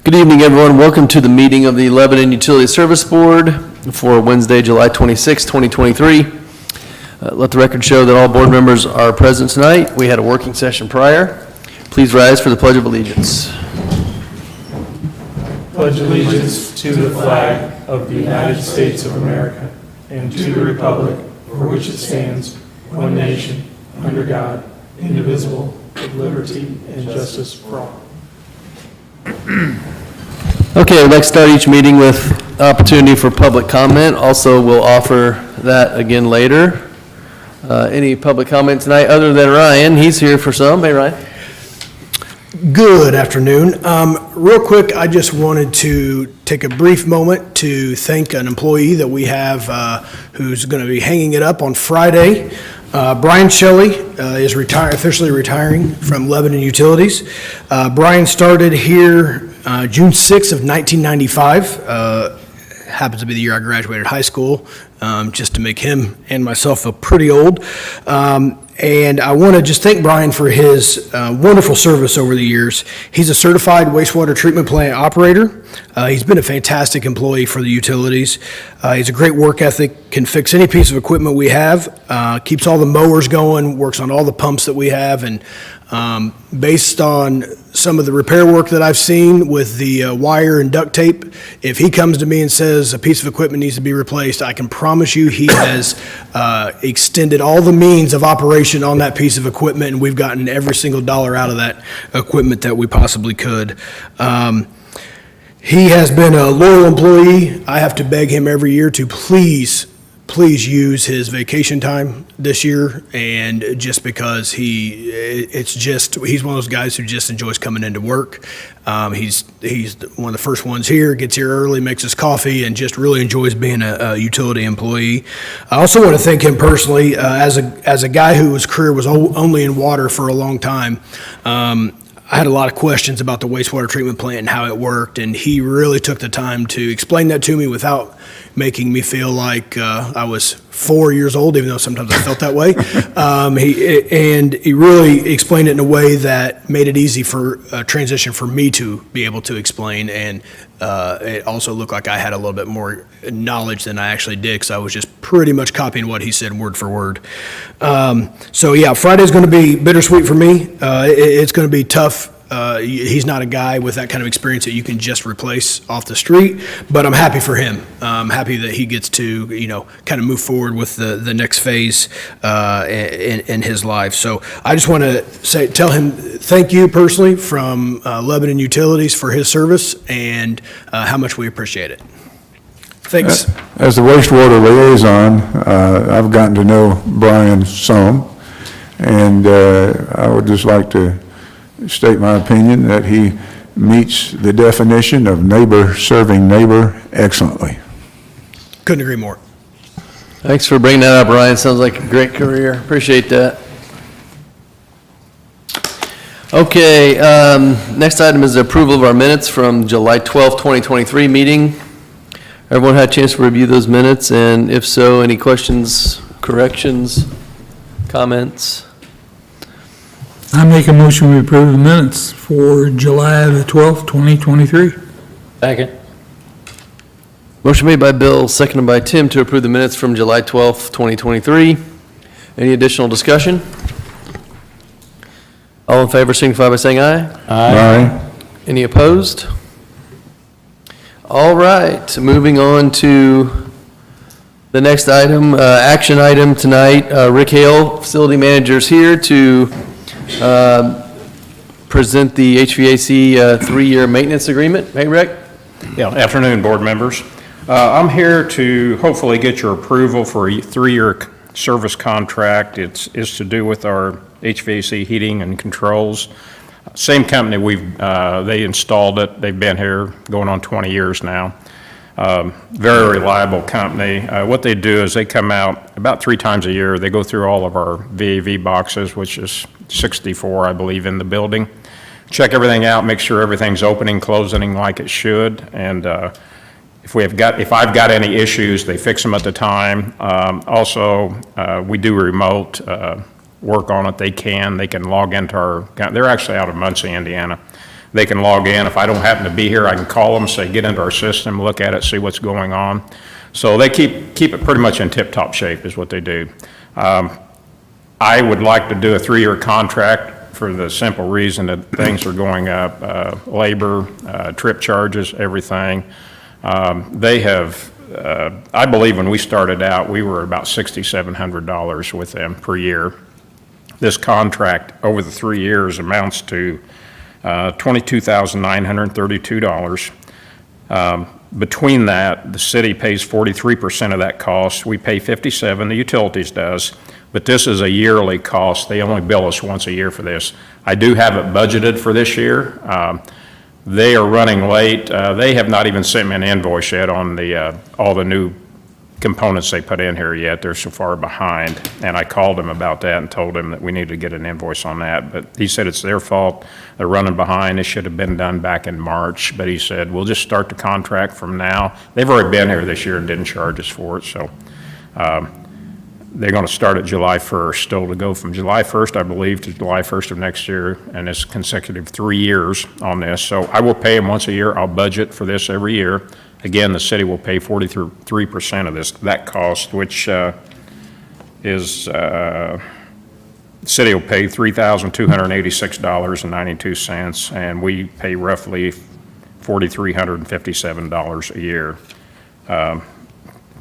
Good evening, everyone. Welcome to the meeting of the Lebanon Utility Service Board for Wednesday, July 26, 2023. Let the record show that all board members are present tonight. We had a working session prior. Please rise for the Pledge of Allegiance. Pledge allegiance to the flag of the United States of America and to the republic for which it stands, one nation, under God, indivisible, with liberty and justice for all. Okay, I'd like to start each meeting with opportunity for public comment. Also, we'll offer that again later. Any public comment tonight other than Ryan? He's here for some. Hey, Ryan. Good afternoon. Real quick, I just wanted to take a brief moment to thank an employee that we have who's going to be hanging it up on Friday. Brian Shelley is officially retiring from Lebanon Utilities. Brian started here June 6th of 1995. Happens to be the year I graduated high school, just to make him and myself feel pretty old. And I want to just thank Brian for his wonderful service over the years. He's a certified wastewater treatment plant operator. He's been a fantastic employee for the utilities. He's a great work ethic, can fix any piece of equipment we have, keeps all the mowers going, works on all the pumps that we have, and based on some of the repair work that I've seen with the wire and duct tape, if he comes to me and says a piece of equipment needs to be replaced, I can promise you he has extended all the means of operation on that piece of equipment, and we've gotten every single dollar out of that equipment that we possibly could. He has been a loyal employee. I have to beg him every year to please use his vacation time this year, and just because he's one of those guys who just enjoys coming into work. He's one of the first ones here, gets here early, makes his coffee, and just really enjoys being a utility employee. I also want to thank him personally as a guy whose career was only in water for a long time. I had a lot of questions about the wastewater treatment plant and how it worked, and he really took the time to explain that to me without making me feel like I was 4 years old, even though sometimes I felt that way. He really explained it in a way that made it easy for a transition for me to be able to explain, and it also looked like I had a little bit more knowledge than I actually did, because I was just pretty much copying what he said word for word. So yeah, Friday's going to be bittersweet for me. It's going to be tough. He's not a guy with that kind of experience that you can just replace off the street, but I'm happy for him. I'm happy that he gets to, kind of move forward with the next phase in his life. So I just want to tell him thank you personally from Lebanon Utilities for his service, and how much we appreciate it. Thanks. As the wastewater liaison, I've gotten to know Brian some, and I would just like to state my opinion that he meets the definition of neighbor serving neighbor excellently. Couldn't agree more. Thanks for bringing that up, Ryan. Sounds like a great career. Appreciate that. Okay, next item is the approval of our minutes from July 12, 2023 meeting. Everyone had a chance to review those minutes, and if so, any questions, corrections, comments? I make a motion we approve the minutes for July the 12th, 2023. Second. Motion made by Bill, seconded by Tim to approve the minutes from July 12th, 2023. Any additional discussion? All in favor signify by saying aye. Aye. Any opposed? All right, moving on to the next item, action item tonight. Rick Hale, facility manager, is here to present the HVAC 3-year maintenance agreement. Hey, Rick. Yeah, afternoon, board members. I'm here to hopefully get your approval for a 3-year service contract. It's to do with our HVAC heating and controls. Same company, they installed it. They've been here going on 20 years now. Very reliable company. What they do is they come out about 3 times a year. They go through all of our VAV boxes, which is 64, I believe, in the building. Check everything out, make sure everything's opening, closing like it should, and if I've got any issues, they fix them at the time. Also, we do remote work on it. They can log into they're actually out of Muncie, Indiana. they can log in. If I don't happen to be here, I can call them, say, get into our system, look at it, see what's going on. So they keep it pretty much in tip-top shape is what they do. I would like to do a 3-year contract for the simple reason that things are going up, labor, trip charges, everything. They have, I believe when we started out, we were about $6,700 with them per year. This contract over the 3 years amounts to $22,932. Between that, the city pays 43% of that cost. We pay 57%, the utilities does. But this is a yearly cost. They only bill us once a year for this. I do have it budgeted for this year. They are running late. They have not even sent me an invoice yet on all the new components they put in here yet. They're so far behind. And I called him about that and told him that we need to get an invoice on that. But he said it's their fault. They're running behind. It should have been done back in March. But he said, we'll just start the contract from now. They've already been here this year and didn't charge us for it. So they're going to start at July 1st, still to go from July 1st, I believe, to July 1st of next year, and it's consecutive 3 years on this. So I will pay them once a year. I'll budget for this every year. Again, the city will pay 43% of that cost, which is, the city will pay $3,286.92, and we pay roughly $4,357 a year to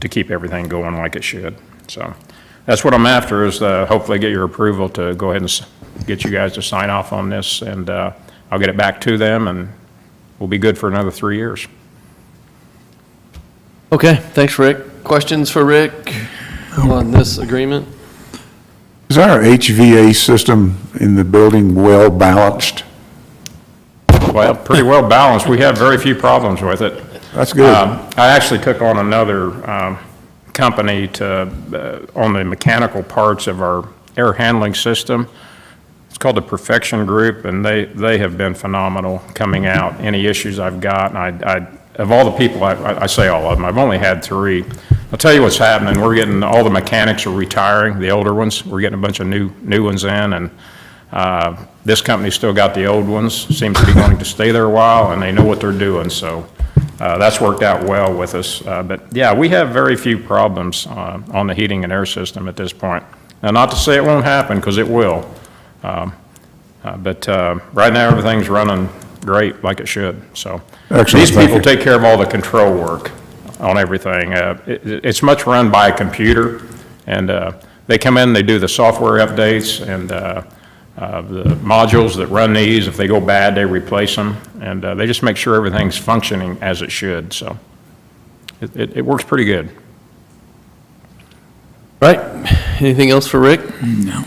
keep everything going like it should. So that's what I'm after, is hopefully get your approval to go ahead and get you guys to sign off on this, and I'll get it back to them, and we'll be good for another 3 years. Okay, thanks, Rick. Questions for Rick on this agreement? Is our HVA system in the building well balanced? Well, pretty well balanced. We have very few problems with it. That's good. I actually took on another company on the mechanical parts of our air handling system. It's called the Perfection Group, and they have been phenomenal coming out. Any issues I've got, and of all the people, I say all of them, I've only had 3. I'll tell you what's happening. We're getting, all the mechanics are retiring, the older ones. We're getting a bunch of new ones in, and this company's still got the old ones. Seems to be going to stay there a while, and they know what they're doing, so that's worked out well with us. But yeah, we have very few problems on the heating and air system at this point. Now, not to say it won't happen, because it will. But right now, everything's running great, like it should. So Excellent, these thank people you. take care of all the control work on everything. It's much run by a computer, and they come in, they do the software updates, and the modules that run these, if they go bad, they replace them, and they just make sure everything's functioning as it should. So it works pretty good. Right, anything else for Rick? No.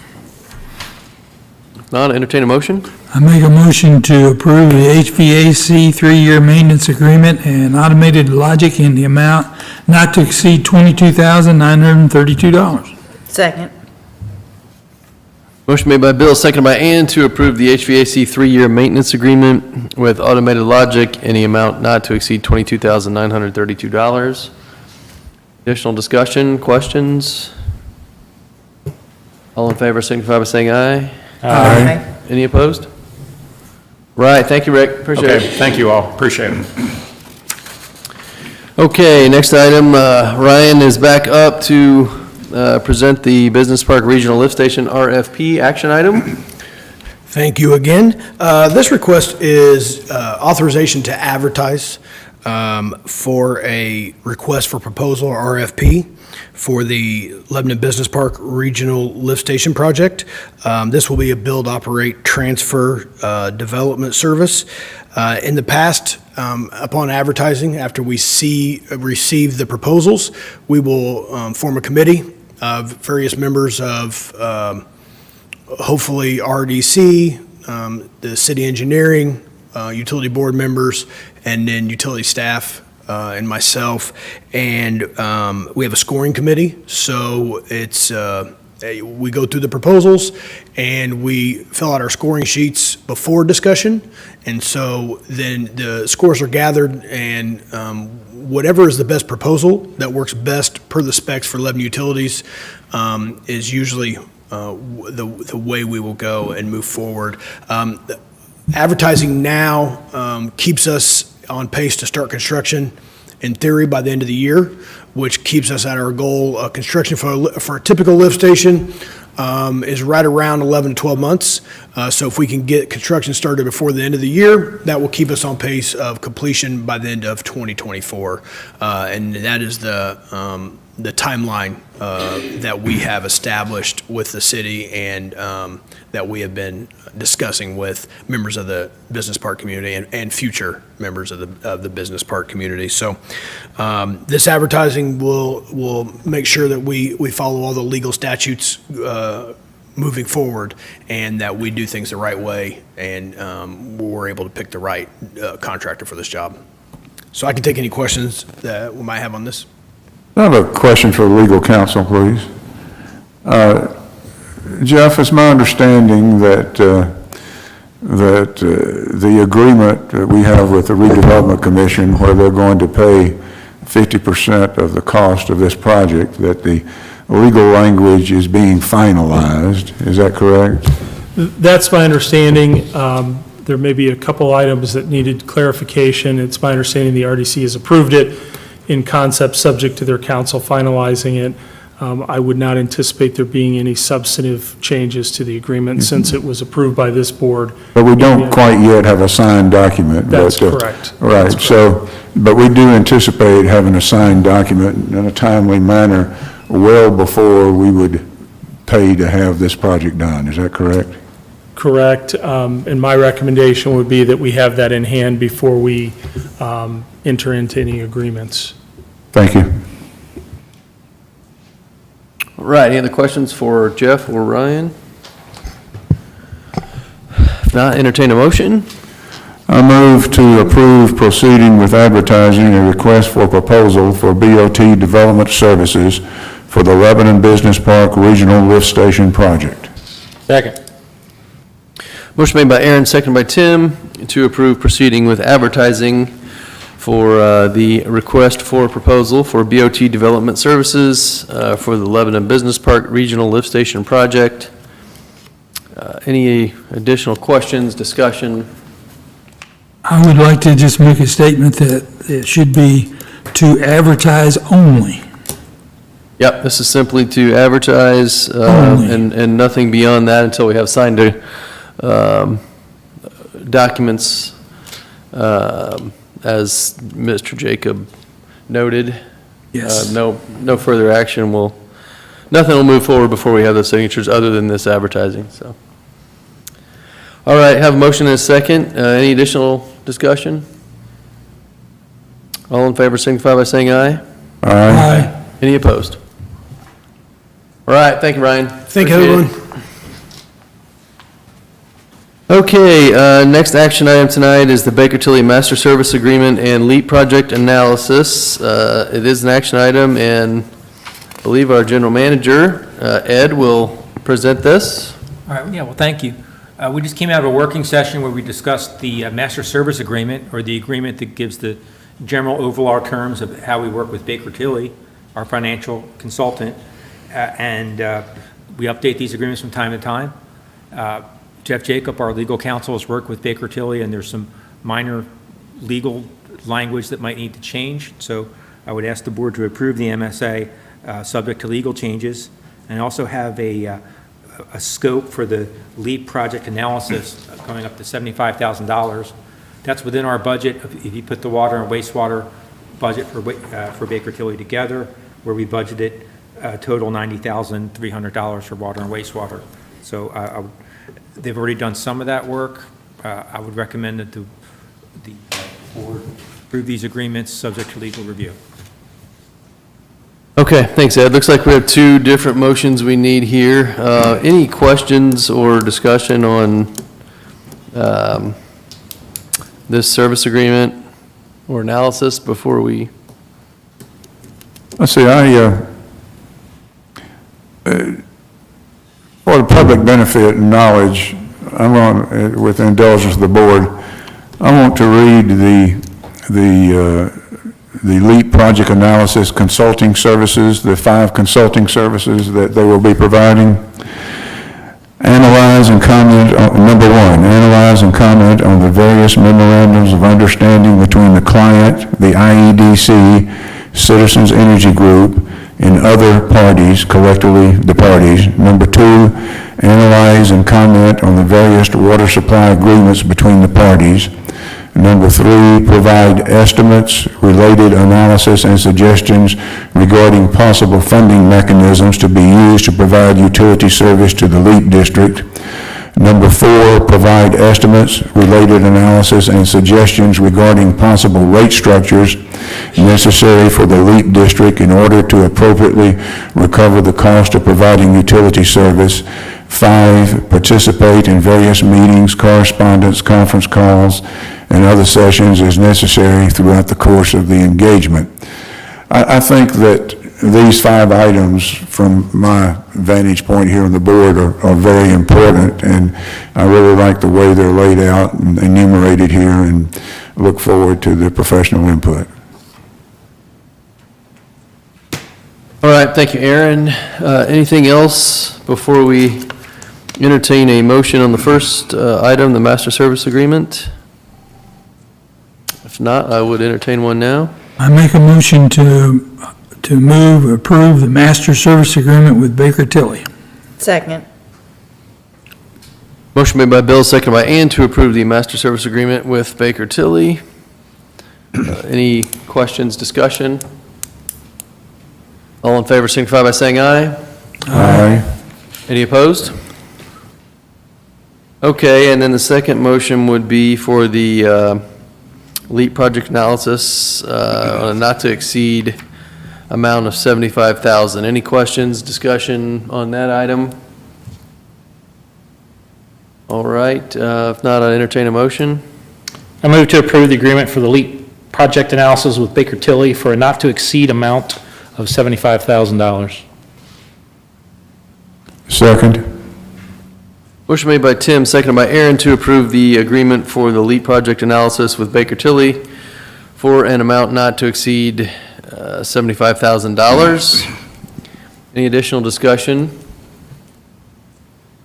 If not, entertain a motion? I make a motion to approve the HVAC 3-year maintenance agreement and automated logic in the amount not to exceed $22,932. Second. Motion made by Bill, seconded by Ann to approve the HVAC 3-year maintenance agreement with Automated Logic in the amount not to exceed $22,932. Additional discussion, questions? All in favor signify by saying aye. Aye. Any opposed? Right, thank you, Rick, appreciate Okay, it. thank you all, appreciate it. Okay, next item, Ryan is back up to present the Business Park Regional Lift Station RFP action item. Thank you again. This request is authorization to advertise for a request for proposal, or RFP, for the Lebanon Business Park Regional Lift Station project. This will be a build, operate, transfer, development service. In the past, upon advertising, after we receive the proposals, we will form a committee of various members of hopefully RDC, the city engineering, utility board members, and then utility staff and myself. And we have a scoring committee, so it's we go through the proposals and we fill out our scoring sheets before discussion. And so then the scores are gathered, and whatever is the best proposal that works best per the specs for Lebanon Utilities is usually the way we will go and move forward. Advertising now keeps us on pace to start construction, in theory, by the end of the year, which keeps us at our goal. Construction for a typical lift station is right around 11 to 12 months. So if we can get construction started before the end of the year, that will keep us on pace of completion by the end of 2024. And that is the timeline that we have established with the city and that we have been discussing with members of the business park community and future members of the business park community. So this advertising will make sure that we follow all the legal statutes moving forward and that we do things the right way and we're able to pick the right contractor for this job. So I can take any questions that we might have on this. I have a question for legal counsel, please. Jeff, it's my understanding that the agreement that we have with the Redevelopment Commission, where they're going to pay 50% of the cost of this project, that the legal language is being finalized. Is that correct? That's my understanding. There may be a couple items that needed clarification. It's my understanding the RDC has approved it in concept, subject to their council finalizing it. I would not anticipate there being any substantive changes to the agreement since it was approved by this board. But we don't quite yet have a signed document. That's correct. Right, That's correct. so, but we do anticipate having a signed document in a timely manner well before we would pay to have this project done. Is that correct? Correct. And my recommendation would be that we have that in hand before we enter into any agreements. Thank you. All right, any other questions for Jeff or Ryan? If not, entertain a motion. I move to approve proceeding with advertising a request for proposal for BOT Development Services for the Lebanon Business Park Regional Lift Station Project. Second. Motion made by Aaron, seconded by Tim, to approve proceeding with advertising for the request for proposal for BOT Development Services for the Lebanon Business Park Regional Lift Station Project. Any additional questions, discussion? I would like to just make a statement that it should be to advertise only. Yep, this is simply to advertise Only. and nothing beyond that until we have signed documents, as Mr. Jacob noted. Yes. No further action nothing will move forward before we have those signatures other than this advertising, so. All right, have a motion and a second. Any additional discussion? All in favor signify by saying aye. Aye. Any opposed? All right, thank you, Ryan. Thank you, Appreciate it. everyone. Okay, next action item tonight is the Baker Tilly Master Service Agreement and LEAP Project Analysis. It is an action item, and I believe our general manager, Ed, will present this. All right, yeah, well, thank you. We just came out of a working session where we discussed the master service agreement, or the agreement that gives the general overall terms of how we work with Baker Tilly, our financial consultant, and we update these agreements from time to time. Jeff Jacob, our legal counsel, has worked with Baker Tilly, and there's some minor legal language that might need to change. So I would ask the board to approve the MSA subject to legal changes, and also have a scope for the LEAP project analysis going up to $75,000. That's within our budget if you put the water and wastewater budget for Baker Tilly together, where we budgeted total $90,300 for water and wastewater. So they've already done some of that work. I would recommend that the board approve these agreements subject to legal review. Okay, thanks, Ed. Looks like we have two different motions we need here. Any questions or discussion on this service agreement or analysis before we? Let's see, for the public benefit and knowledge, I'm on, with the indulgence of the board, I want to read the LEAP project analysis consulting services, the 5 consulting services that they will be providing. Analyze and comment, number one, analyze and comment on the various memorandums of understanding between the client, the IEDC, Citizens Energy Group, and other parties, collectively the parties. Number two, analyze and comment on the various water supply agreements between the parties. Number three, provide estimates, related analysis, and suggestions regarding possible funding mechanisms to be used to provide utility service to the LEAP district. Number four, provide estimates, related analysis, and suggestions regarding possible rate structures necessary for the LEAP district in order to appropriately recover the cost of providing utility service. 5, participate in various meetings, correspondence, conference calls, and other sessions as necessary throughout the course of the engagement. I think that these 5 items, from my vantage point here on the board, are very important, and I really like the way they're laid out and enumerated here, and look forward to the professional input. All right, thank you, Aaron. Anything else before we entertain a motion on the first item, the master service agreement? If not, I would entertain one now. I make a motion approve the master service agreement with Baker Tilly. Second. Motion made by Bill, seconded by Ann to approve the master service agreement with Baker Tilly. Any questions, discussion? All in favor signify by saying aye. Aye. Any opposed? Okay, and then the second motion would be for the LEAP project analysis on a not to exceed amount of $75,000. Any questions, discussion on that item? All right, if not, I'll entertain a motion. I move to approve the agreement for the LEAP project analysis with Baker Tilly for a not-to-exceed amount of $75,000. Second. Motion made by Tim, seconded by Aaron to approve the agreement for the LEAP project analysis with Baker Tilly for an amount not to exceed $75,000. Any additional discussion?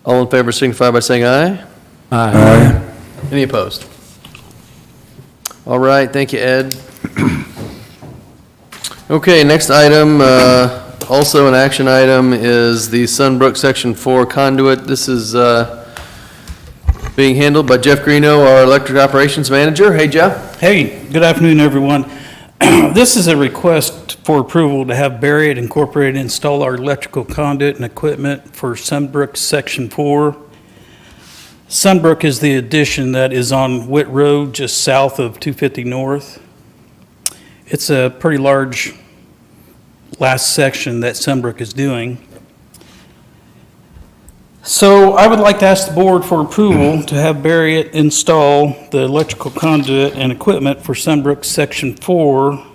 All in favor signify by saying aye. Aye. Any opposed? All right, thank you, Ed. Okay, next item, also an action item, is the Sunbrook Section 4 conduit. This is being handled by Jeff Greeno, our electric operations manager. Hey, Jeff. Hey, good afternoon, everyone. This is a request for approval to have Barriott Incorporated install our electrical conduit and equipment for Sunbrook Section 4. Sunbrook is the addition that is on Witt Road, just south of 250 North. It's a pretty large last section that Sunbrook is doing. So I would like to ask the board for approval to have Barriott install the electrical conduit and equipment for Sunbrook Section 4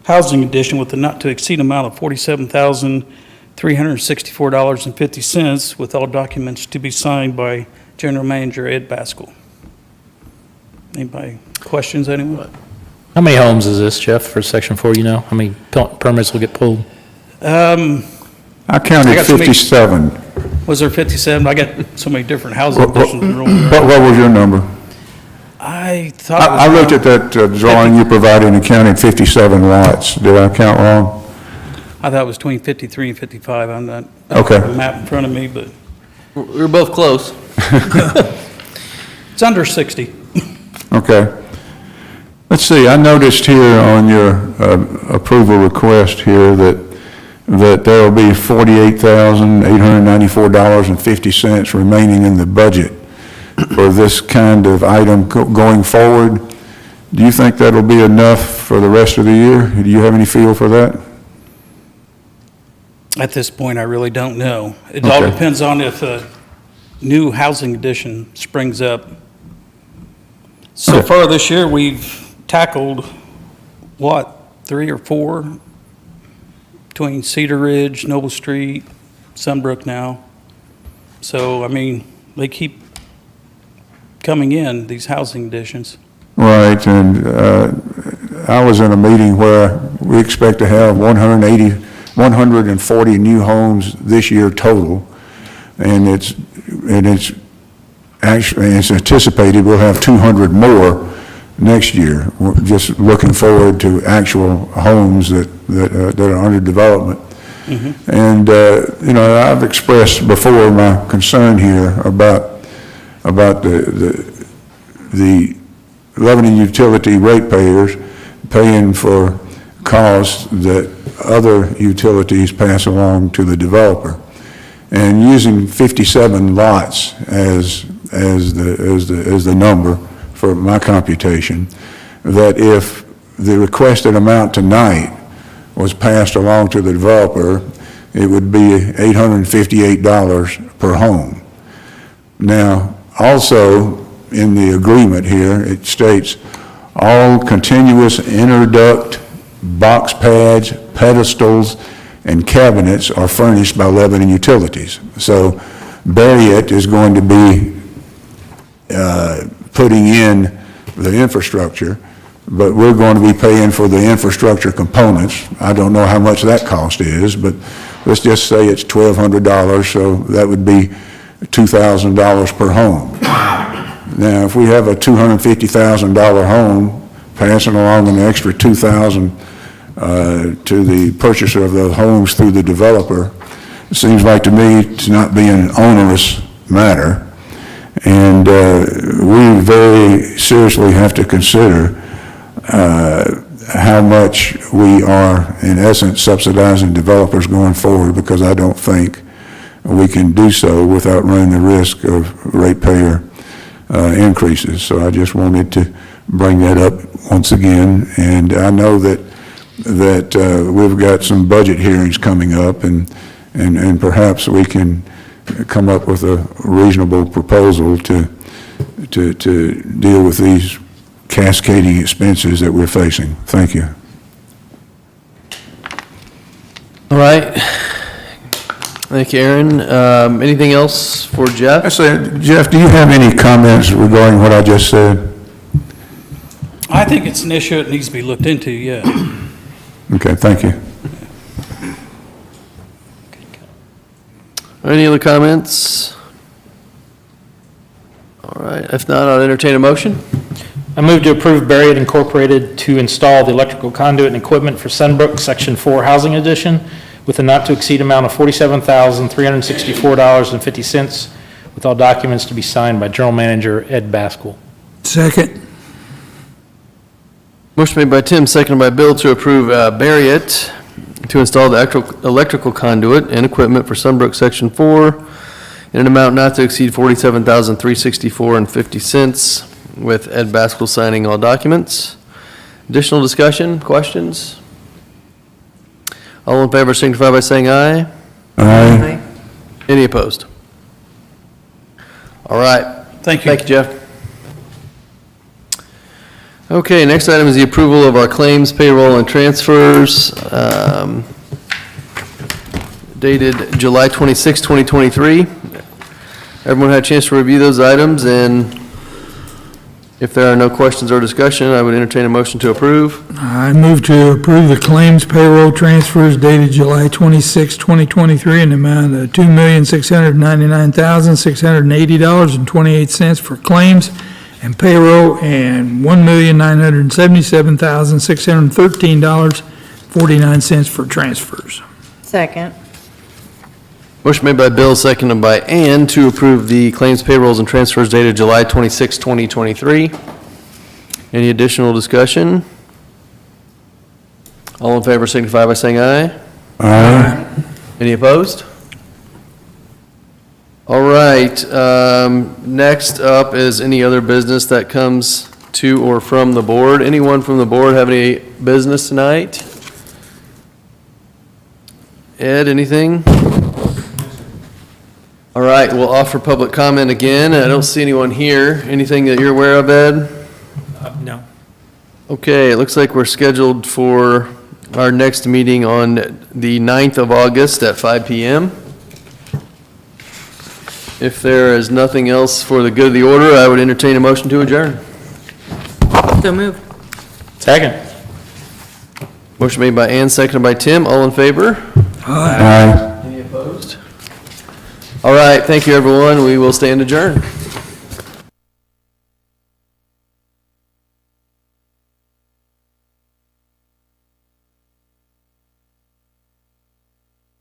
housing addition with a not-to-exceed amount of $47,364.50, with all documents to be signed by General Manager Ed Baskell. Anybody, questions, anyone? How many homes is this, Jeff, for Section 4, you know? How many permits will get pulled? I counted got so many- 57. Was there 57? I got so many different housing additions. What was your number? I thought. it was I looked at around- that drawing you provided and counted 57 lots. Did I count wrong? I thought it was between 53 and 55. I'm not. Okay. I don't have a map in front of me, but We were both close. it's under 60. Okay. Let's see, I noticed here on your approval request here that there will be $48,894.50 remaining in the budget for this kind of item going forward. Do you think that'll be enough for the rest of the year? Do you have any feel for that? At this point, I really don't know. It all Okay. depends on if a new housing addition springs up. So Okay. far this year, we've tackled, 3 or 4? Between Cedar Ridge, Noble Street, Sunbrook now. So, I mean, they keep coming in, these housing additions. Right, and I was in a meeting where we expect to have 140 new homes this year total, and it's and it's actually, it's anticipated we'll have 200 more next year. We're just looking forward to actual homes that are under development. And, you know, I've expressed before my concern here about the Lebanon utility ratepayers paying for costs that other utilities pass along to the developer. And using 57 lots as the number for my computation, that if the requested amount tonight was passed along to the developer, it would be $858 per home. Now, also in the agreement here, it states all continuous interduct, box pads, pedestals, and cabinets are furnished by Lebanon Utilities. So Barriott is going to be putting in the infrastructure, but we're going to be paying for the infrastructure components. I don't know how much that cost is, but let's just say it's $1,200, so that would be $2,000 per home. Now, if we have a $250,000 home, passing along an extra $2,000 to the purchaser of those homes through the developer, it seems like to me to not be an onerous matter. And we very seriously have to consider how much we are, in essence, subsidizing developers going forward, because I don't think we can do so without running the risk of ratepayer increases. So I just wanted to bring that up once again. And I know that we've got some budget hearings coming up, and perhaps we can come up with a reasonable proposal to deal with these cascading expenses that we're facing. Thank you. All right. Thank you, Aaron. Anything else for Jeff? I said, Jeff, do you have any comments regarding what I just said? I think it's an issue that needs to be looked into, yeah. Okay, thank you. Any other comments? All right, if not, I'll entertain a motion. I move to approve Barriott Incorporated to install the electrical conduit and equipment for Sunbrook Section 4 Housing Addition with a not-to-exceed amount of $47,364.50, with all documents to be signed by General Manager Ed Baskell. Second. Motion made by Tim, seconded by Bill to approve Barriott to install the electrical conduit and equipment for Sunbrook Section 4 in an amount not to exceed $47,364.50, with Ed Baskell signing all documents. Additional discussion, questions? All in favor signify by saying aye. Aye. Any opposed? All right. Thank you. Thank you, Jeff. Okay, next item is the approval of our claims, payroll, and transfers, dated July 26, 2023. Everyone had a chance to review those items, and if there are no questions or discussion, I would entertain a motion to approve. I move to approve the claims payroll transfers dated July 26, 2023, in the amount of $2,699,680.28 for claims and payroll, and $1,977,613.49 for transfers. Second. Motion made by Bill, seconded by Ann to approve the claims, payrolls, and transfers dated July 26, 2023. Any additional discussion? All in favor signify by saying aye. Aye. Any opposed? All right, next up is any other business that comes to or from the board. Anyone from the board have any business tonight? Ed, anything? All right, we'll offer public comment again. I don't see anyone here. Anything that you're aware of, Ed? No. Okay, it looks like we're scheduled for our next meeting on the 9th of August at 5 p.m. If there is nothing else for the good of the order, I would entertain a motion to adjourn. So moved. Second. Motion made by Ann, seconded by Tim. All in favor? Aye. Any opposed? All right, thank you, everyone. We will stand adjourned.